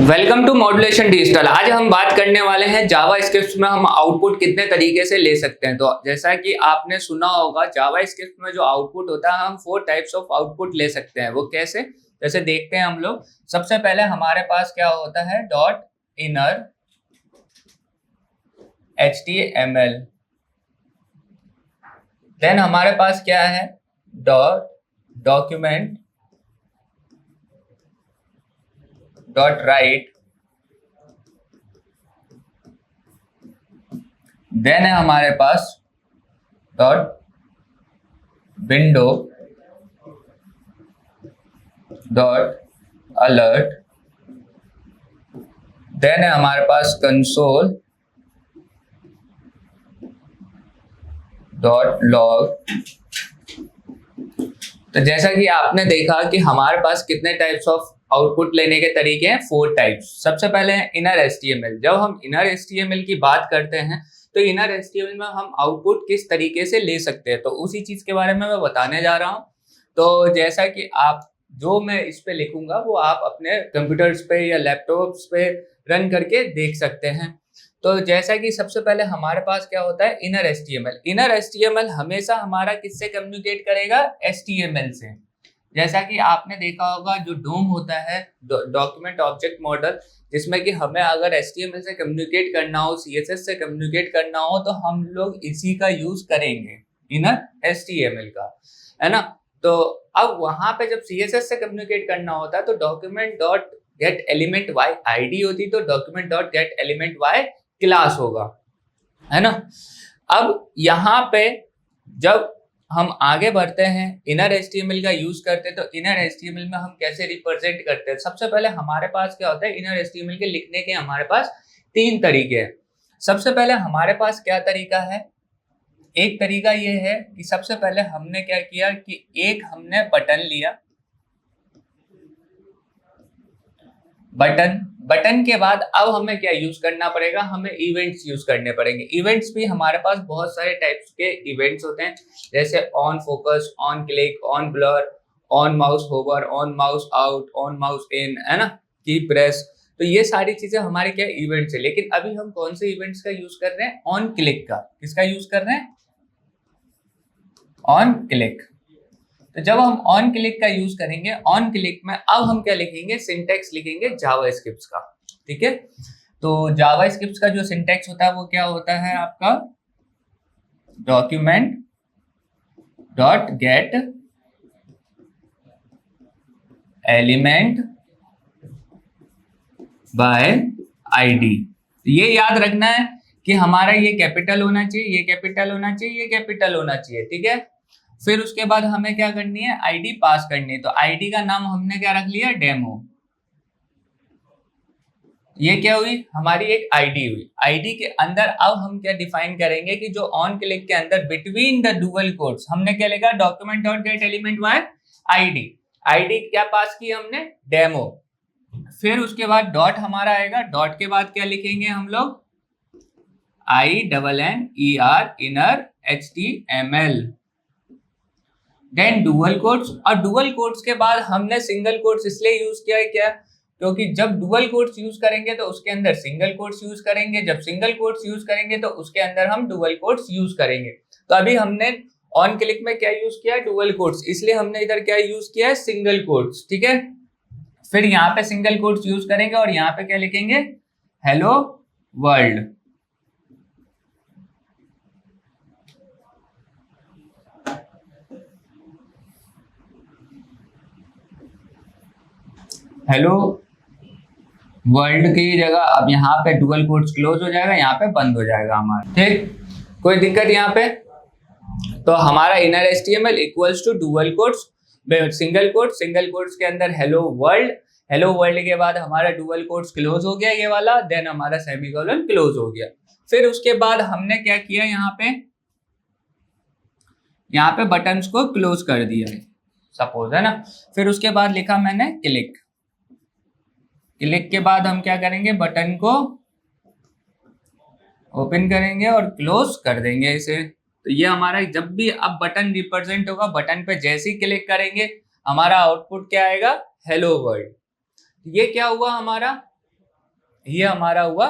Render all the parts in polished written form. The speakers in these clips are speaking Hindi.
Welcome to modulation digital. आज हम बात करने वाले हैं जावा स्क्रिप्ट में हम आउटपुट कितने तरीके से ले सकते हैं। तो जैसा कि आपने सुना होगा, जावा स्क्रिप्ट में जो आउटपुट होता है हम 4 टाइप्स ऑफ आउटपुट ले सकते हैं। वो कैसे, जैसे देखते हैं हम लोग। सबसे पहले हमारे पास क्या होता है, डॉट इनर HTML। देन हमारे पास क्या है, dot document dot write. Then है हमारे पास dot window dot alert. Then है हमारे पास कंसोल डॉट लॉग। तो जैसा कि आपने देखा कि हमारे पास कितने टाइप्स ऑफ आउटपुट लेने के तरीके हैं, 4 टाइप्स। सबसे पहले है इनर HTML। जब हम इनर HTML की बात करते हैं तो इनर HTML में हम आउटपुट किस तरीके से ले सकते हैं, तो उसी चीज के बारे में मैं बताने जा रहा हूं। तो जैसा कि आप जो मैं इस पे लिखूंगा वो आप अपने कंप्यूटर्स पे या लैपटॉप्स पे रन करके देख सकते हैं। तो जैसा कि सबसे पहले हमारे पास क्या होता है, इनर HTML। इनर HTML हमेशा हमारा किससे कम्युनिकेट करेगा, HTML से। जैसा कि आपने देखा होगा, जो डोम होता है, डॉक्यूमेंट ऑब्जेक्ट मॉडल, जिसमें कि हमें अगर HTML से कम्युनिकेट करना हो, CSS से कम्युनिकेट करना हो, तो हम लोग इसी का यूज करेंगे, इनर HTML का, है ना। तो अब वहां पे जब CSS से कम्युनिकेट करना होता है तो document dot get element by ID होती, तो document dot get element by class होगा, है ना। अब यहाँ पे जब हम आगे बढ़ते हैं, इनर HTML का यूज करते हैं, तो इनर HTML में हम कैसे रिप्रेजेंट करते हैं। सबसे पहले हमारे पास क्या होता है, इनर HTML के लिखने के हमारे पास 3 तरीके हैं। सबसे पहले हमारे पास क्या तरीका है, एक तरीका ये है कि सबसे पहले हमने क्या किया कि एक हमने बटन लिया, बटन के बाद अब हमें क्या यूज करना पड़ेगा, हमें इवेंट्स यूज करने पड़ेंगे। इवेंट्स भी हमारे पास बहुत सारे टाइप्स के इवेंट्स होते हैं, जैसे on focus, on click, on blur, on mouse hover, on mouse out, on mouse in, है ना, की प्रेस। तो ये सारी चीजें हमारे क्या इवेंट्स है। लेकिन अभी हम कौन से इवेंट्स का यूज कर रहे हैं, ऑन क्लिक का। किसका यूज कर रहे हैं, ऑन क्लिक। तो जब हम ऑन क्लिक का यूज करेंगे, ऑन क्लिक में अब हम क्या लिखेंगे, सिंटैक्स लिखेंगे जावा स्क्रिप्ट का, ठीक है। तो जावा स्क्रिप्ट का जो सिंटैक्स होता है वो क्या होता है आपका, document dot get element bye ID। ये याद रखना है कि हमारा ये कैपिटल होना चाहिए, ये कैपिटल होना चाहिए, ये कैपिटल होना चाहिए, ठीक है। फिर उसके बाद हमें क्या करनी है, ID पास करनी है। तो ID का नाम हमने क्या रख लिया, डेमो। ये क्या हुई, हमारी एक ID हुई। ID के अंदर अब हम क्या डिफाइन करेंगे कि जो ऑन क्लिक के अंदर बिटवीन द डुअल कोट्स हमने क्या लिखा, document dot get element bye ID क्या पास की हमने, डेमो। फिर उसके बाद डॉट हमारा आएगा, डॉट के बाद क्या लिखेंगे हम लोग, INNER inner HTML। Then dual quotes, और डुअल कोट्स के बाद हमने सिंगल कोट्स इसलिए यूज किया है क्या, क्योंकि जब डुअल कोट्स यूज करेंगे तो उसके अंदर सिंगल कोट्स यूज करेंगे, जब सिंगल कोट्स यूज करेंगे तो उसके अंदर हम डुअल कोट्स यूज करेंगे। तो अभी हमने ऑन क्लिक में क्या यूज किया है, डुअल कोट्स, इसलिए हमने इधर क्या यूज किया है, सिंगल कोट्स, ठीक है। फिर यहाँ पे सिंगल कोट्स यूज करेंगे और यहाँ पे क्या लिखेंगे, हेलो वर्ल्ड। हेलो वर्ल्ड की जगह अब यहाँ पे डुअल कोट्स क्लोज हो जाएगा, यहाँ पे बंद हो जाएगा हमारा, ठीक। कोई दिक्कत यहाँ पे। तो हमारा inner HTML equals to dual quotes, single quotes के अंदर हेलो वर्ल्ड के बाद हमारा डुअल कोट्स क्लोज हो गया ये वाला, देन हमारा सेमीकोलन क्लोज हो गया। फिर उसके बाद हमने क्या किया, यहाँ पे बटन्स को क्लोज कर दिया सपोज, है ना। फिर उसके बाद लिखा मैंने क्लिक के बाद हम क्या करेंगे, बटन को ओपन करेंगे और क्लोज कर देंगे इसे। तो ये हमारा जब भी अब बटन रिप्रेजेंट होगा, बटन पे जैसे ही क्लिक करेंगे हमारा आउटपुट क्या आएगा, हेलो वर्ल्ड। ये क्या हुआ हमारा, ये हमारा हुआ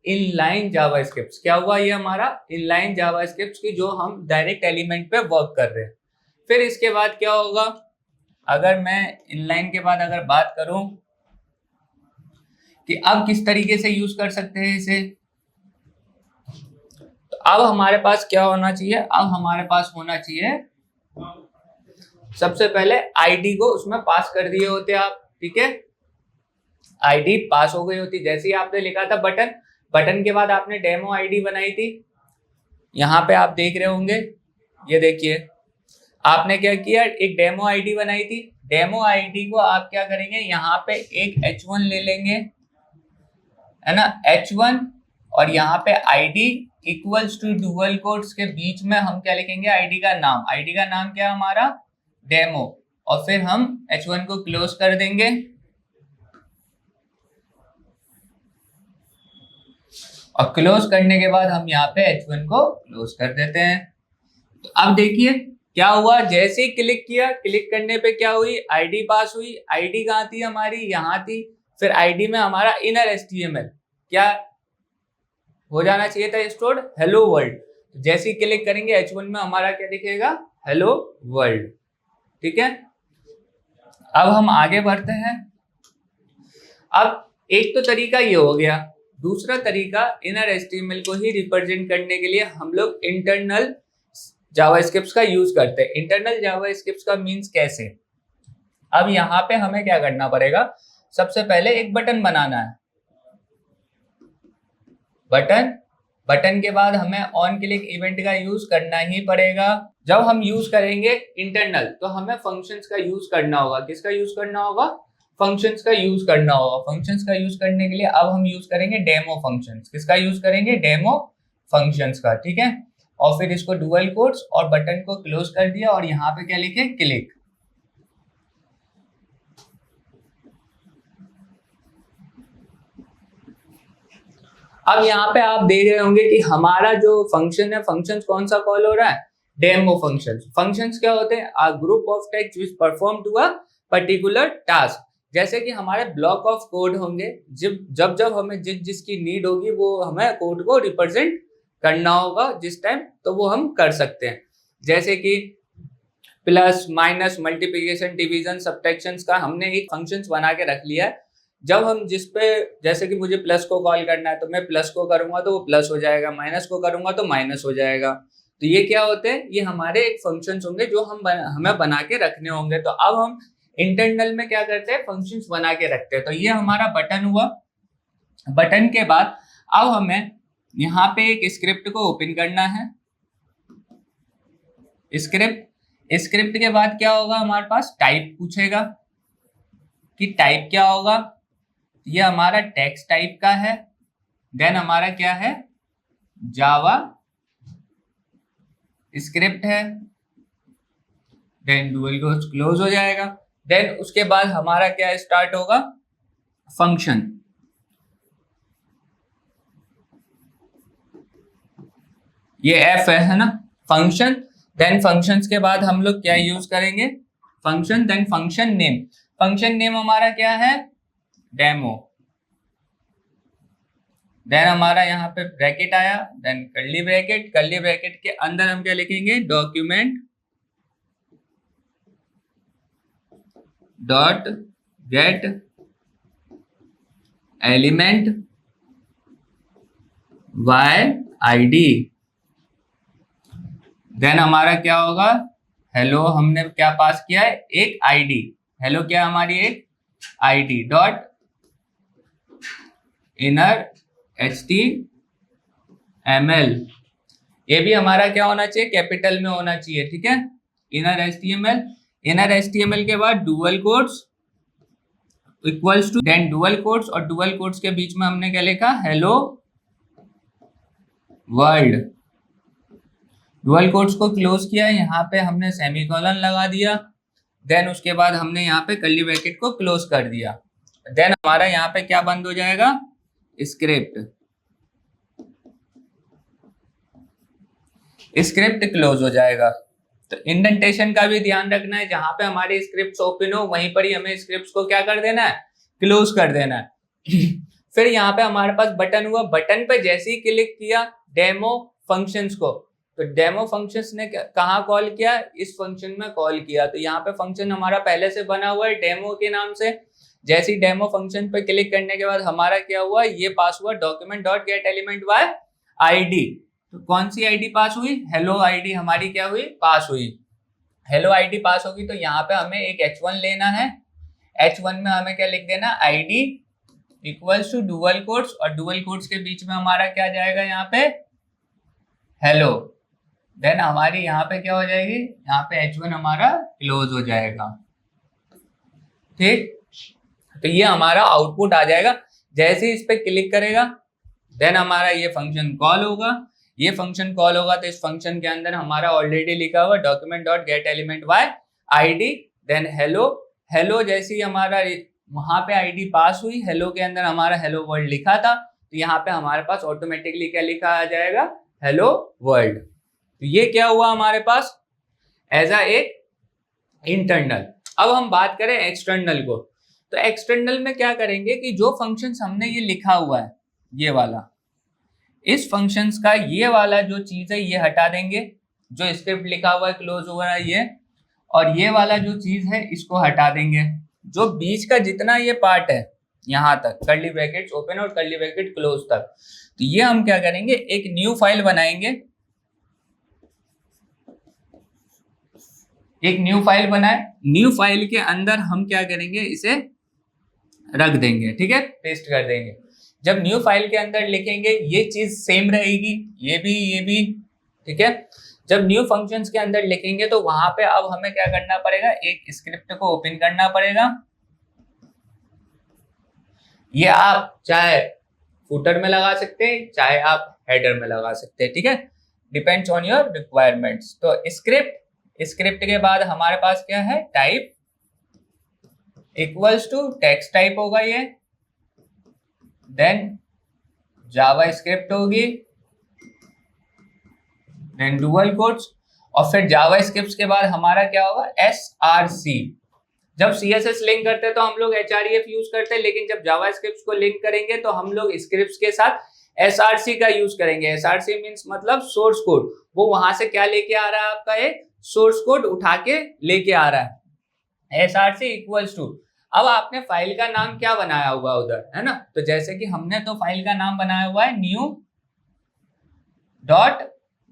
इनलाइन जावास्क्रिप्ट। क्या हुआ? ये हमारा इनलाइन जावास्क्रिप्ट की जो हम डायरेक्ट एलिमेंट पे वर्क कर रहे हैं। फिर इसके बाद क्या होगा? अगर मैं इनलाइन के बाद अगर बात करूं कि अब किस तरीके से यूज कर सकते हैं इसे, तो अब हमारे पास क्या होना चाहिए? अब हमारे पास होना चाहिए सबसे पहले आईडी को उसमें पास कर दिए होते आप, ठीक है, आईडी पास हो गई होती। जैसे ही आपने लिखा था बटन, बटन के बाद आपने डेमो आईडी बनाई थी, यहाँ पे आप देख रहे होंगे, ये देखिए आपने क्या किया, एक डेमो आईडी बनाई थी। डेमो आईडी को आप क्या करेंगे, यहाँ पे एक h1 ले लेंगे, है ना, h1, और यहाँ पे ID equals to dual quotes के बीच में हम क्या लिखेंगे, आईडी का नाम। आईडी का नाम क्या है हमारा? डेमो। और फिर हम h1 को क्लोज कर देंगे, और क्लोज करने के बाद हम यहाँ पे h1 को क्लोज कर देते हैं। तो अब देखिए क्या हुआ, जैसे ही क्लिक किया, क्लिक करने पे क्या हुई, आईडी पास हुई। आईडी कहाँ थी हमारी? यहाँ थी। फिर आईडी में हमारा इनर एचटीएमएल क्या हो जाना चाहिए था? Stored hello world. जैसे ही क्लिक करेंगे h1 में हमारा क्या दिखेगा? हेलो वर्ल्ड, ठीक है। अब हम आगे बढ़ते हैं। अब एक तो तरीका ये हो गया, दूसरा तरीका इनर एचटीएमएल को ही रिप्रेजेंट करने के लिए हम लोग इंटरनल जावास्क्रिप्ट का यूज करते हैं। इंटरनल जावास्क्रिप्ट का मींस कैसे? अब यहाँ पे हमें क्या करना पड़ेगा, सबसे पहले एक बटन बनाना है। बटन के बाद हमें ऑन क्लिक इवेंट का यूज करना ही पड़ेगा। जब हम यूज करेंगे इंटरनल, तो हमें फंक्शंस का यूज करना होगा। किसका यूज करना होगा? फंक्शंस का यूज करना होगा। फंक्शंस का यूज करने के लिए अब हम यूज करेंगे डेमो फंक्शंस। किसका यूज करेंगे? डेमो फंक्शंस का, ठीक है। और फिर इसको डुअल कोट्स और बटन को क्लोज कर दिया, और यहाँ पे क्या लिखे? क्लिक। अब यहाँ पे आप देख रहे होंगे कि हमारा जो फंक्शन है, फंक्शन कौन सा कॉल हो रहा है? Demo function. फंक्शंस क्या होते हैं? A group of text which perform to a particular task. जैसे कि हमारे ब्लॉक ऑफ कोड होंगे, जब जब हमें जिसकी नीड होगी वो हमें कोड को रिप्रेजेंट करना होगा जिस टाइम, तो वो हम कर सकते हैं। जैसे कि plus, minus, multiplication, division, subtractions का हमने एक फंक्शंस बना के रख लिया है। जब हम जिस पे, जैसे कि मुझे प्लस को कॉल करना है तो मैं प्लस को करूंगा तो वो प्लस हो जाएगा, माइनस को करूंगा तो माइनस हो जाएगा। तो ये क्या होते हैं? ये हमारे एक फंक्शंस होंगे जो हमें बना के रखने होंगे। तो अब हम इंटरनल में क्या करते हैं? फंक्शंस बना के रखते हैं। तो ये हमारा बटन हुआ। बटन के बाद अब हमें यहाँ पे एक स्क्रिप्ट को ओपन करना है। स्क्रिप्ट के बाद क्या होगा? हमारे पास टाइप पूछेगा कि टाइप क्या होगा। ये हमारा टेक्स्ट टाइप का है। देन हमारा क्या है? जावा स्क्रिप्ट है। देन डुअल कोट्स क्लोज हो जाएगा। देन उसके बाद हमारा क्या स्टार्ट होगा? फंक्शन। ये एफ है ना, फंक्शन। देन फंक्शंस के बाद हम लोग क्या यूज करेंगे? Function. Then function name. Function name हमारा क्या है? डेमो। देन हमारा यहाँ पे ब्रैकेट आया, then curly bracket. Curly bracket के अंदर हम क्या लिखेंगे? Document dot get element by ID. Then हमारा क्या होगा? हेलो हमने क्या पास किया है? एक आईडी। हेलो क्या हमारी एक आईडी डॉट इनर HTML। ये भी हमारा क्या होना चाहिए? कैपिटल में होना चाहिए, ठीक है। Inner HTML। इनर HTML के बाद dual quotes equals to, then dual quotes, और डुअल कोट्स के बीच में हमने क्या लिखा? Hello world. डुअल कोट्स को क्लोज किया, यहाँ पे हमने सेमीकोलन लगा दिया। देन उसके बाद हमने यहाँ पे कर्ली ब्रैकेट को क्लोज कर दिया। देन हमारा यहाँ पे क्या बंद हो जाएगा? स्क्रिप्ट। स्क्रिप्ट क्लोज हो जाएगा। तो इंडेंटेशन का भी ध्यान रखना है, जहां पे हमारी स्क्रिप्ट ओपन हो वहीं पर ही हमें स्क्रिप्ट को क्या कर देना है? क्लोज कर देना है। फिर यहाँ पे हमारे पास बटन हुआ, बटन पे जैसे ही क्लिक किया डेमो फंक्शंस को, तो डेमो फंक्शंस ने कहाँ कॉल किया, इस फंक्शन में कॉल किया। तो यहाँ पे फंक्शन हमारा पहले से बना हुआ है डेमो के नाम से। जैसे ही डेमो फंक्शन पे क्लिक करने के बाद हमारा क्या हुआ, ये पास हुआ document dot get element by ID. तो कौन सी आईडी पास हुई, हेलो आईडी हमारी क्या हुई, पास हुई। हेलो आईडी पास होगी तो यहाँ पे हमें एक h1 लेना है। h1 में हमें क्या लिख देना, ID equals to dual quotes, और डुअल कोट्स के बीच में हमारा क्या जाएगा यहाँ पे, हेलो। देन हमारी यहाँ पे क्या हो जाएगी, यहाँ पे h1 हमारा क्लोज हो जाएगा। ठीक, तो ये हमारा आउटपुट आ जाएगा। जैसे ही इस पे क्लिक करेगा देन हमारा ये फंक्शन कॉल होगा। ये फंक्शन कॉल होगा तो इस फंक्शन के अंदर हमारा ऑलरेडी लिखा हुआ document dot get element by ID, then hello. Hello जैसे ही हमारा वहां पे आईडी पास हुई, हेलो के अंदर हमारा हेलो वर्ल्ड लिखा था, तो यहाँ पे हमारे पास ऑटोमेटिकली क्या लिखा आ जाएगा, हेलो वर्ल्ड। तो ये क्या हुआ हमारे पास एज अ एक इंटरनल। अब हम बात करें एक्सटर्नल को, तो एक्सटर्नल में क्या करेंगे कि जो फंक्शंस हमने ये लिखा हुआ है, ये वाला, इस फंक्शंस का ये वाला जो चीज है ये हटा देंगे, जो स्क्रिप्ट लिखा हुआ है क्लोज हो रहा है ये, और ये वाला जो चीज है इसको हटा देंगे। जो बीच का जितना ये पार्ट है यहाँ तक, कर्ली ब्रैकेट ओपन और कर्ली ब्रैकेट क्लोज तक, तो ये हम क्या करेंगे, एक न्यू फाइल बनाएंगे। एक न्यू फाइल बनाए, न्यू फाइल के अंदर हम क्या करेंगे, इसे रख देंगे। ठीक है, पेस्ट कर देंगे। जब न्यू फाइल के अंदर लिखेंगे ये चीज सेम रहेगी, ये भी। ठीक है, जब न्यू फंक्शंस के अंदर लिखेंगे तो वहां पे अब हमें क्या करना पड़ेगा, एक स्क्रिप्ट को ओपन करना पड़ेगा। ये आप चाहे फुटर में लगा सकते हैं, चाहे आप हेडर में लगा सकते हैं। ठीक है, डिपेंड्स ऑन योर रिक्वायरमेंट्स। तो स्क्रिप्ट के बाद हमारे पास क्या है, type equals to text type होगा ये, देन जावा स्क्रिप्ट होगी, देन डुअल कोट्स, और फिर जावा स्क्रिप्ट के बाद हमारा क्या होगा, SRC। जब CSS लिंक करते हैं तो हम लोग HREF यूज करते हैं, लेकिन जब जावा स्क्रिप्ट को लिंक करेंगे तो हम लोग स्क्रिप्ट के साथ SRC का यूज करेंगे। SRC मीन्स मतलब सोर्स कोड, वो वहां से क्या लेके आ रहा है, आपका एक सोर्स कोड उठा के लेके आ रहा है। SRC इक्वल्स टू, अब आपने फाइल का नाम क्या बनाया हुआ उधर, है ना, तो जैसे कि हमने तो फाइल का नाम बनाया हुआ है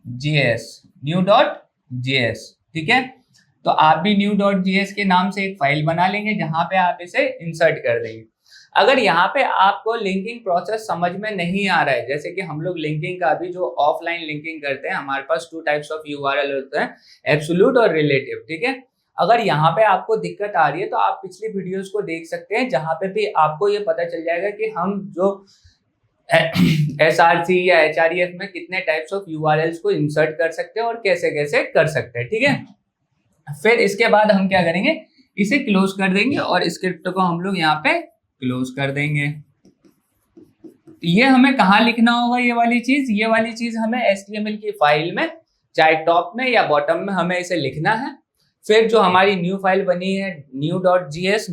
new.js। ठीक है, तो आप भी new.js के नाम से एक फाइल बना लेंगे जहां पे आप इसे इंसर्ट कर देंगे। अगर यहाँ पे आपको लिंकिंग प्रोसेस समझ में नहीं आ रहा है, जैसे कि हम लोग लिंकिंग का भी जो ऑफलाइन लिंकिंग करते हैं, हमारे पास 2 टाइप्स ऑफ URL होते हैं, एब्सोल्यूट और रिलेटिव। ठीक है, अगर यहाँ पे आपको दिक्कत आ रही है तो आप पिछली वीडियोस को देख सकते हैं, जहां पे भी आपको ये पता चल जाएगा कि हम जो SRC या HREF में कितने टाइप्स ऑफ URLs को इंसर्ट कर सकते हैं और कैसे कैसे कर सकते हैं। ठीक है, फिर इसके बाद हम क्या करेंगे, इसे क्लोज कर देंगे और स्क्रिप्ट को हम लोग यहाँ पे क्लोज कर देंगे। ये हमें कहाँ लिखना होगा, ये वाली चीज हमें HTML की फाइल में, चाहे टॉप में या बॉटम में, हमें इसे लिखना है। फिर जो हमारी न्यू फाइल बनी है new.js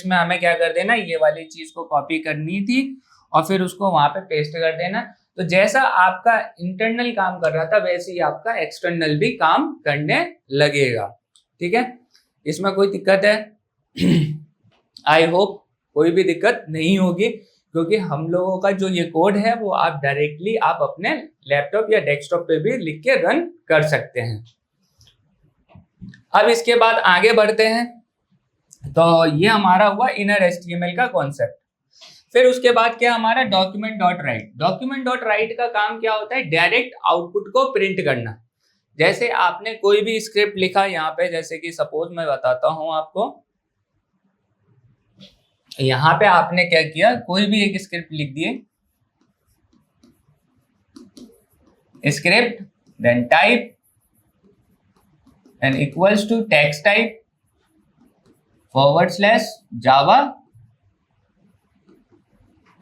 में हमें क्या कर देना, ये वाली चीज को कॉपी करनी थी और फिर उसको वहां पे पेस्ट कर देना। तो जैसा आपका इंटरनल काम कर रहा था वैसे ही आपका एक्सटर्नल भी काम करने लगेगा। ठीक है, इसमें कोई दिक्कत है? आई होप कोई भी दिक्कत नहीं होगी, क्योंकि हम लोगों का जो ये कोड है वो आप डायरेक्टली आप अपने लैपटॉप या डेस्कटॉप पे भी लिख के रन कर सकते हैं। अब इसके बाद आगे बढ़ते हैं, तो ये हमारा हुआ इनर HTML का कॉन्सेप्ट। फिर उसके बाद क्या हमारा document dot right. Document dot right का काम क्या होता है, डायरेक्ट आउटपुट को प्रिंट करना। जैसे आपने कोई भी स्क्रिप्ट लिखा यहाँ पे, जैसे कि सपोज मैं बताता हूं आपको, यहाँ पे आपने क्या किया, कोई भी एक स्क्रिप्ट लिख दिए, script then type and equals to text type / Java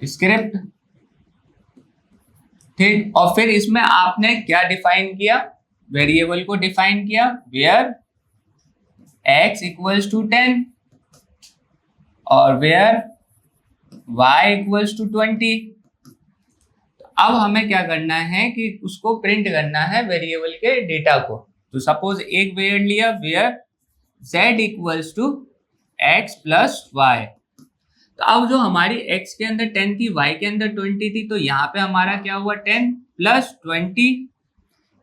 script. ठीक, और फिर इसमें आपने क्या डिफाइन किया, वेरिएबल को डिफाइन किया, where x = 10 और where y इक्वल्स टू 20। अब हमें क्या करना है कि उसको प्रिंट करना है वेरिएबल के डेटा को। तो सपोज एक वेरिएबल लिया where z equals to x plus Y. तो अब जो हमारी x के अंदर 10 थी, y के अंदर 20 थी, तो यहाँ पे हमारा क्या हुआ 10 प्लस 20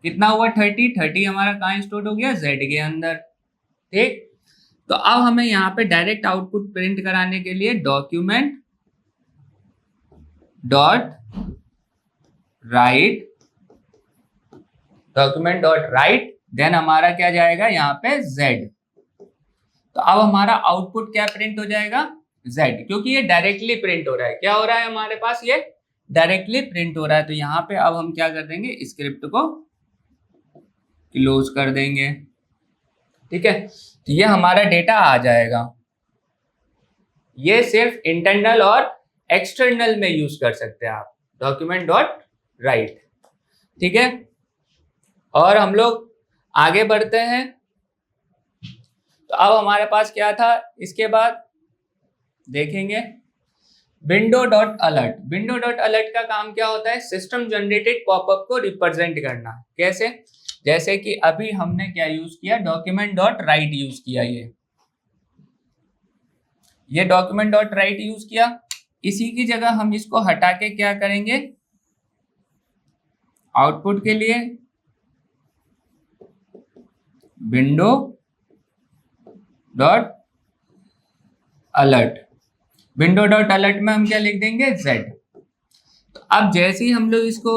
कितना हुआ 30। 30 हमारा कहाँ स्टोर हो गया z के अंदर। ठीक, तो अब हमें यहाँ पे डायरेक्ट आउटपुट प्रिंट कराने के लिए डॉक्यूमेंट डॉट राइट देन हमारा क्या जाएगा यहाँ पे z। तो अब हमारा आउटपुट क्या प्रिंट हो जाएगा z, क्योंकि ये डायरेक्टली प्रिंट हो रहा है। क्या हो रहा है हमारे पास, ये डायरेक्टली प्रिंट हो रहा है। तो यहाँ पे अब हम क्या कर देंगे, स्क्रिप्ट को क्लोज कर देंगे। ठीक है, तो ये हमारा डेटा आ जाएगा। ये सिर्फ इंटरनल और एक्सटर्नल में यूज कर सकते हैं आप, डॉक्यूमेंट डॉट राइट। ठीक है, और हम लोग आगे बढ़ते हैं। तो अब हमारे पास क्या था, इसके बाद देखेंगे window dot alert. Window dot alert का काम क्या होता है, सिस्टम जनरेटेड पॉपअप को रिप्रेजेंट करना। कैसे, जैसे कि अभी हमने क्या यूज किया, डॉक्यूमेंट डॉट राइट यूज किया। ये डॉक्यूमेंट डॉट राइट यूज किया। इसी की जगह हम इसको हटा के क्या करेंगे, आउटपुट के लिए window dot alert. Window dot alert में हम क्या लिख देंगे z। तो अब जैसे ही हम लोग इसको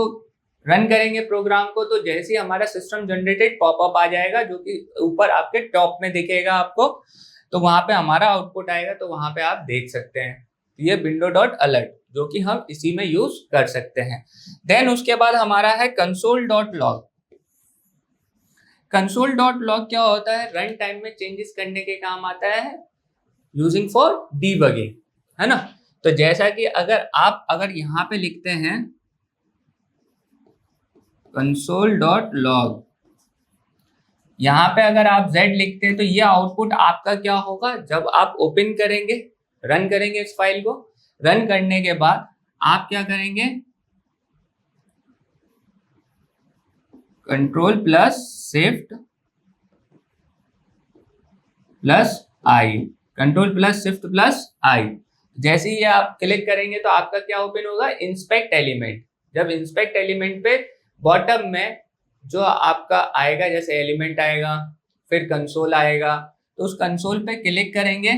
रन करेंगे प्रोग्राम को, तो जैसे ही हमारा सिस्टम जनरेटेड पॉपअप आ जाएगा, जो कि ऊपर आपके टॉप में दिखेगा आपको, तो वहां पे हमारा आउटपुट आएगा। तो वहां पे आप देख सकते हैं ये विंडो डॉट अलर्ट, जो कि हम इसी में यूज कर सकते हैं। देन उसके बाद हमारा है console dot log. Console dot log क्या होता है, रन टाइम में चेंजेस करने के काम आता है, यूजिंग फॉर डीबगिंग, है ना। तो जैसा कि अगर यहाँ पे लिखते हैं कंसोल डॉट लॉग, यहाँ पे अगर आप z लिखते हैं, तो ये आउटपुट आपका क्या होगा, जब आप ओपन करेंगे, रन करेंगे इस फाइल को, रन करने के बाद आप क्या करेंगे, कंट्रोल प्लस शिफ्ट प्लस आई, कंट्रोल प्लस शिफ्ट प्लस आई। जैसे ही आप क्लिक करेंगे तो आपका क्या ओपन होगा, इंस्पेक्ट एलिमेंट। जब इंस्पेक्ट एलिमेंट पे बॉटम में जो आपका आएगा, जैसे एलिमेंट आएगा, फिर कंसोल आएगा, तो उस कंसोल पे क्लिक करेंगे।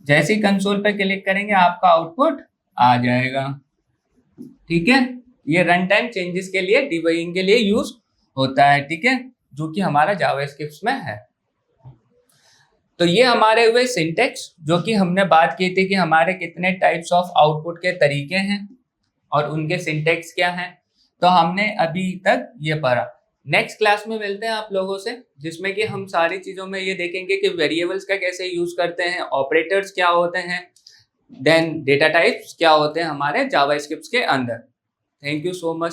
जैसे ही कंसोल पे क्लिक करेंगे आपका आउटपुट आ जाएगा। ठीक है, ये रन टाइम चेंजेस के लिए, डिबगिंग के लिए यूज होता है। ठीक है, जो कि हमारा जावास्क्रिप्ट में है। तो ये हमारे हुए सिंटेक्स, जो कि हमने बात की थी कि हमारे कितने टाइप्स ऑफ आउटपुट के तरीके हैं और उनके सिंटेक्स क्या हैं। तो हमने अभी तक ये पढ़ा। नेक्स्ट क्लास में मिलते हैं आप लोगों से, जिसमें कि हम सारी चीज़ों में ये देखेंगे कि वेरिएबल्स का कैसे यूज करते हैं, ऑपरेटर्स क्या होते हैं, देन डेटा टाइप्स क्या होते हैं हमारे जावास्क्रिप्ट के अंदर। Thank you so much.